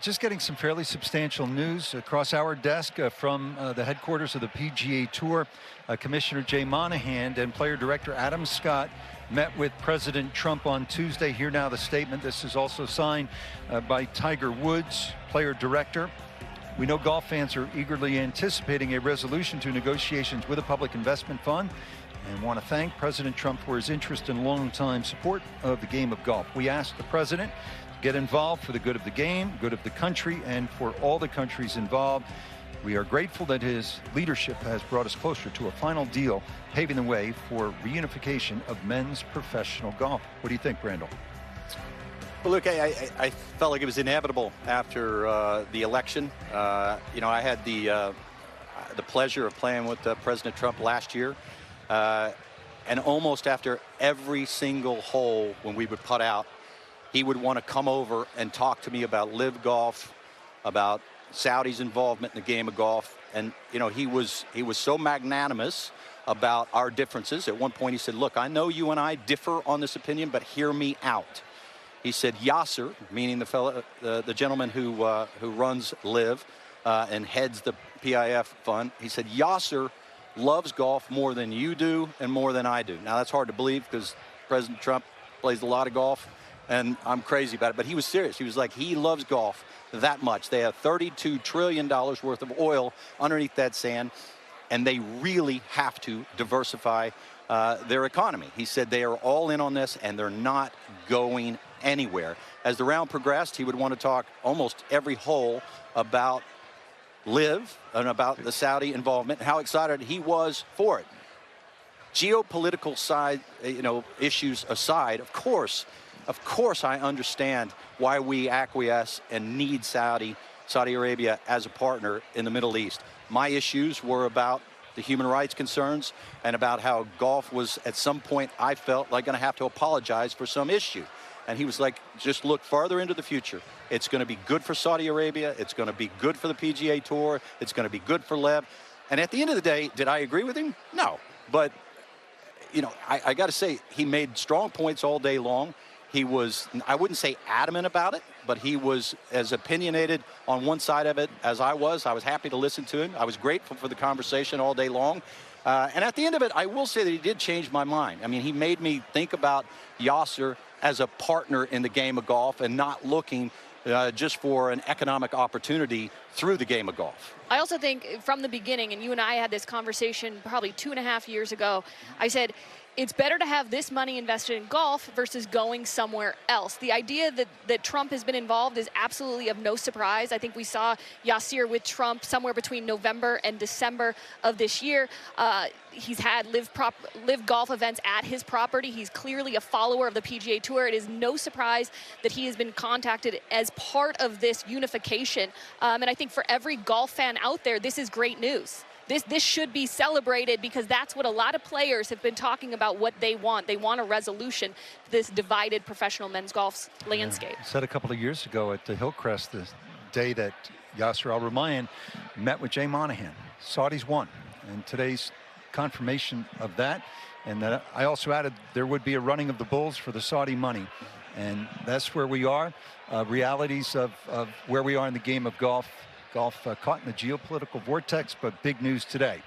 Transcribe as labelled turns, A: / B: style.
A: Just getting some fairly substantial news across our desk from the headquarters of the PGA Tour. Commissioner Jay Monahan and player director Adam Scott met with President Trump on Tuesday. Here now the statement. This is also signed by Tiger Woods, player director. We know golf fans are eagerly anticipating a resolution to negotiations with a public investment fund, and want to thank President Trump for his interest and long-time support of the game of golf. We asked the president to get involved for the good of the game, good of the country, and for all the countries involved. We are grateful that his leadership has brought us closer to a final deal, paving the way for reunification of men's professional golf. What do you think, Brandel?
B: Well, look, I felt like it was inevitable after the election. You know, I had the pleasure of playing with President Trump last year. And almost after every single hole when we would putt out, he would want to come over and talk to me about live golf, about Saudi's involvement in the game of golf. And, you know, he was so magnanimous about our differences. At one point he said, look, I know you and I differ on this opinion, but hear me out. He said, Yasser, meaning the gentleman who runs Live and heads the PIF fund, he said, Yasser loves golf more than you do and more than I do. Now, that's hard to believe because President Trump plays a lot of golf, and I'm crazy about it. But he was serious. He was like, he loves golf that much. They have $32 trillion worth of oil underneath that sand, and they really have to diversify their economy. He said they are all in on this, and they're not going anywhere. As the round progressed, he would want to talk almost every hole about Live and about the Saudi involvement, how excited he was for it. Geopolitical side, you know, issues aside, of course I understand why we acquiesce and need Saudi Arabia as a partner in the Middle East. My issues were about the human rights concerns and about how golf was at some point, I felt like, going to have to apologize for some issue. And he was like, just look farther into the future. It's going to be good for Saudi Arabia. It's going to be good for the PGA Tour. It's going to be good for Lev. And at the end of the day, did I agree with him? No. But, you know, I got to say, he made strong points all day long. He was, I wouldn't say adamant about it, but he was as opinionated on one side of it as I was. I was happy to listen to him. I was grateful for the conversation all day long. And at the end of it, I will say that he did change my mind. I mean, he made me think about Yasser as a partner in the game of golf and not looking just for an economic opportunity through the game of golf.
C: I also think from the beginning, and you and I had this conversation probably 2.5 years ago, I said, it's better to have this money invested in golf versus going somewhere else. The idea that Trump has been involved is absolutely of no surprise. I think we saw Yasser with Trump somewhere between November and December of this year. He's had live golf events at his property. He's clearly a follower of the PGA Tour. It is no surprise that he has been contacted as part of this unification. And I think for every golf fan out there, this is great news. This should be celebrated because that's what a lot of players have been talking about, what they want. They want a resolution to this divided professional men's golf landscape.
A: I said a couple of years ago at the Hillcrest, the day that Yasser Al-Rumayyan met with Jay Monahan. Saudis won. And today's confirmation of that. And that I also added there would be a running of the bulls for the Saudi money. And that's where we are. Realities of where we are in the game of golf. Golf caught in the geopolitical vortex, but big news today.